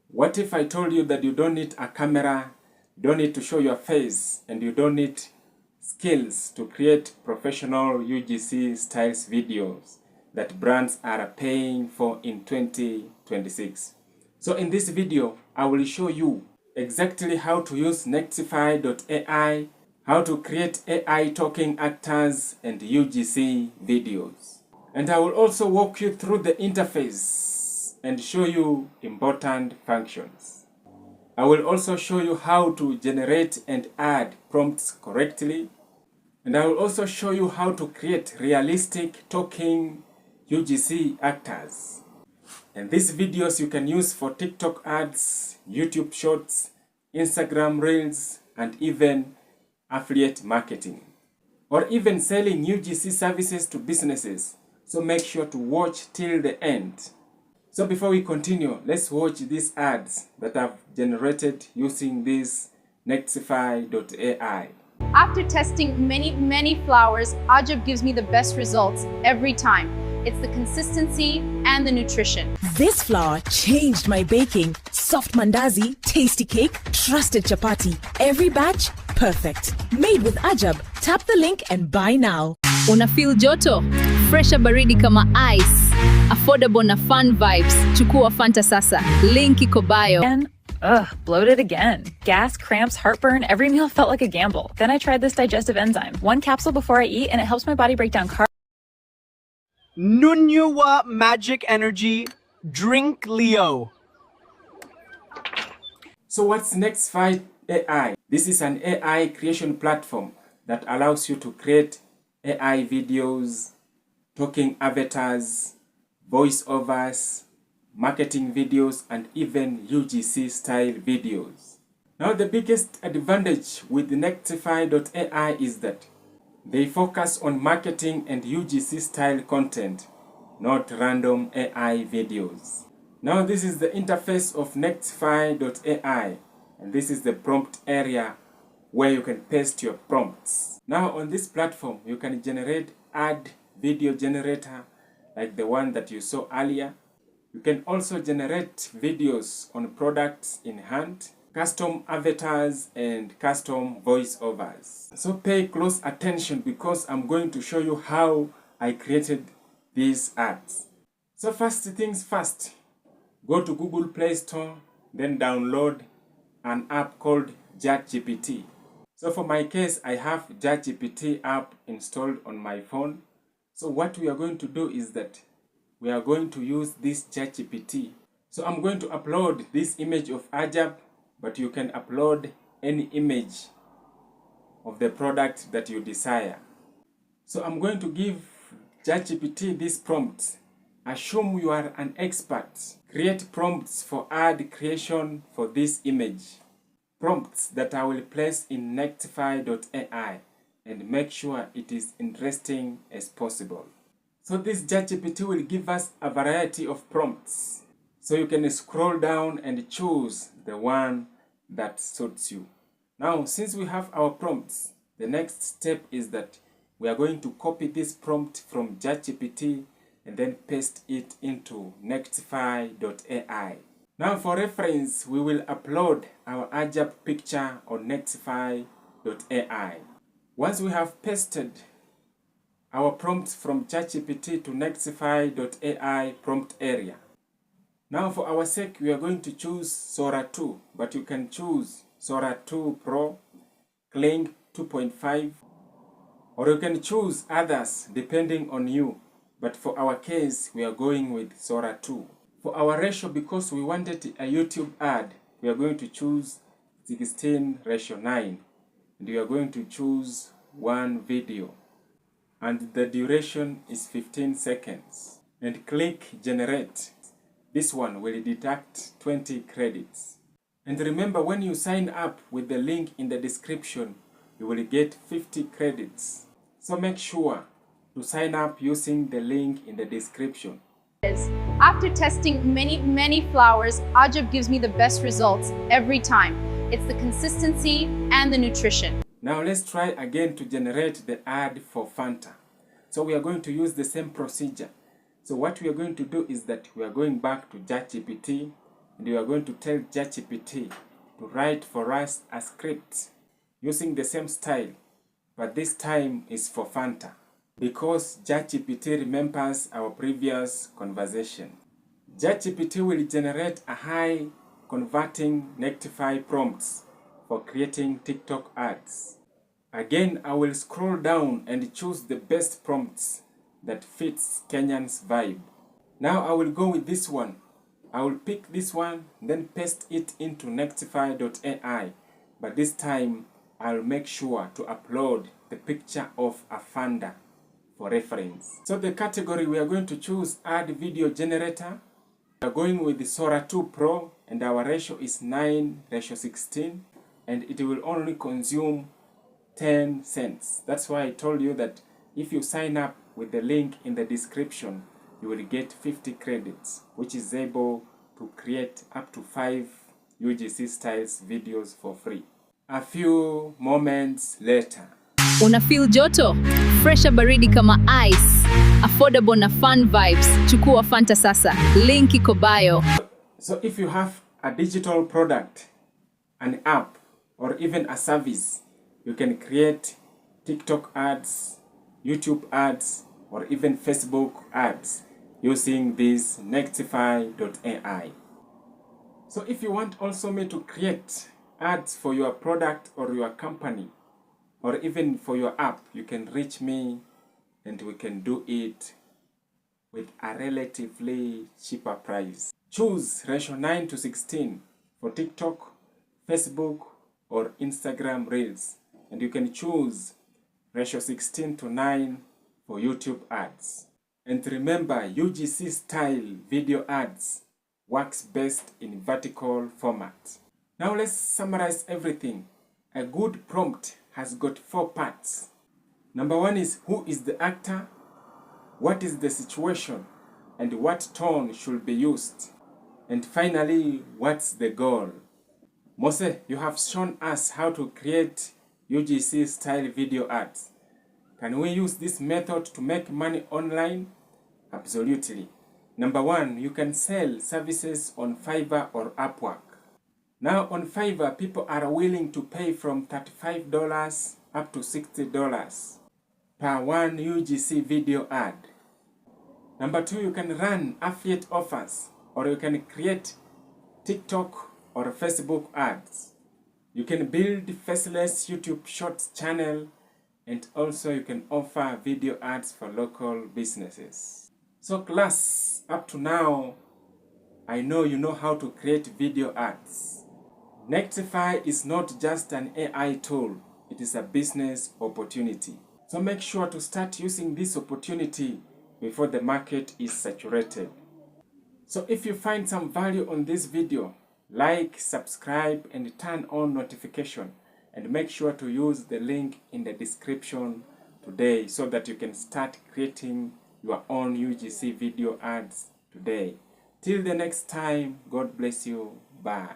What if I told you that you don't need a camera, you don't need to show your face, and you don't need skills to create professional UGC styles videos that brands are paying for in 2026? So in this video, I will show you exactly how to use NEXTIFY.ai, how to create AI talking actors and UGC videos. And I will also walk you through the interface and show you important functions. I will also show you how to generate and add prompts correctly. And I will also show you how to create realistic talking UGC actors. And these videos you can use for TikTok ads, YouTube shorts, Instagram reels, and even affiliate marketing, or even selling UGC services to businesses. So make sure to watch till the end. So before we continue, let's watch these ads that I've generated using this NEXTIFY.ai. After testing many flowers, Ajab gives me the best results every time. It's the consistency and the nutrition. This flour changed my baking. Soft mandazi, tasty cake, trusted chapati. Every batch, perfect. Made with Ajab. Tap the link and buy now. Una feel joto? Fresha baridi kama ice. Affordable na fun vibes. Chukua Fanta sasa. Link iko bio. And bloated again. Gas, cramps, heartburn, every meal felt like a gamble. Then I tried this digestive enzyme. One capsule before I eat and it helps my body break down carbs. Nunyuwa Magic Energy Drink Leo. So what's NEXTIFY.ai? This is an AI creation platform that allows you to create AI videos, talking avatars, voiceovers, marketing videos, and even UGC style videos. Now the biggest advantage with NEXTIFY.ai is that they focus on marketing and UGC style content, not random AI videos. Now this is the interface of NEXTIFY.ai, and this is the prompt area where you can paste your prompts. Now on this platform, you can add video generator like the one that you saw earlier. You can also generate videos on products in hand, custom avatars, and custom voiceovers. So pay close attention because I'm going to show you how I created these ads. So first things first, go to Google Play Store, then download an app called Chatgpt. So for my case, I have Chatgpt app installed on my phone. So what we are going to do is that we are going to use this Chatgpt. So I'm going to upload this image of Ajab, but you can upload any image of the product that you desire. So I'm going to give Chatgpt this prompt. Assume you are an expert. Create prompts for ad creation for this image. Prompts that I will place in NEXTIFY.ai and make sure it is interesting as possible. So this Chatgpt will give us a variety of prompts. So you can scroll down and choose the one that suits you. Now, since we have our prompts, the next step is that we are going to copy this prompt from Chatgpt and then paste it into NEXTIFY.ai. Now for reference, we will upload our Ajab picture on NEXTIFY.ai. Once we have pasted our prompts from Chatgpt to NEXTIFY.ai prompt area. Now for our sake, we are going to choose Sora 2, but you can choose Sora 2 Pro, Kling 2.5, or you can choose others depending on you. But for our case, we are going with Sora 2. For our ratio, because we wanted a YouTube ad, we are going to choose 16:9. And we are going to choose one video. And the duration is 15 seconds. And click Generate. This one will deduct 20 credits. And remember, when you sign up with the link in the description, you will get 50 credits. So make sure to sign up using the link in the description. After testing many flowers, Ajab gives me the best results every time. It's the consistency and the nutrition. Now let's try again to generate the ad for Fanta. So we are going to use the same procedure. So what we are going to do is that we are going back to Chatgpt, and we are going to tell Chatgpt to write for us a script using the same style, but this time is for Fanta, because Chatgpt remembers our previous conversation. Chatgpt will generate a high converting NEXTIFY prompts for creating TikTok ads. Again, I will scroll down and choose the best prompts that fits Kenyan's vibe. Now I will go with this one. I will pick this one, then paste it into NEXTIFY.ai, but this time I'll make sure to upload the picture of a funder for reference. So the category we are going to choose, add video generator. We are going with the Sora 2 Pro, and our ratio is 9:16, and it will only consume 10 cents. That's why I told you that if you sign up with the link in the description, you will get 50 credits, which is able to create up to 5 UGC styles videos for free. A few moments later. Una feel joto? Fresha baridi kama ice. Affordable na fun vibes. Chukua Fanta sasa. Link iko bio. So if you have a digital product, an app, or even a service, you can create TikTok ads, YouTube ads, or even Facebook ads using this NEXTIFY.ai. So if you want also me to create ads for your product or your company, or even for your app, you can reach me and we can do it with a relatively cheaper price. Choose ratio 9:16 for TikTok, Facebook, or Instagram Reels, and you can choose ratio 16:9 for YouTube ads. And remember, UGC style video ads works best in vertical format. Now let's summarize everything. A good prompt has got 4 parts. Number 1 is who is the actor, what is the situation, and what tone should be used. And finally, what's the goal? Mose, you have shown us how to create UGC style video ads. Can we use this method to make money online? Absolutely. Number 1, you can sell services on Fiverr or Upwork. Now on Fiverr, people are willing to pay from $35 up to $60 per 1 UGC video ad. Number 2, you can run affiliate offers, or you can create TikTok or Facebook ads. You can build faceless YouTube Shorts channel, and also you can offer video ads for local businesses. So class, up to now, I know you know how to create video ads. NEXTIFY is not just an AI tool, it is a business opportunity. So make sure to start using this opportunity before the market is saturated. So if you find some value on this video, like, subscribe, and turn on notification, and make sure to use the link in the description today so that you can start creating your own UGC video ads today. Till the next time, God bless you. Bye.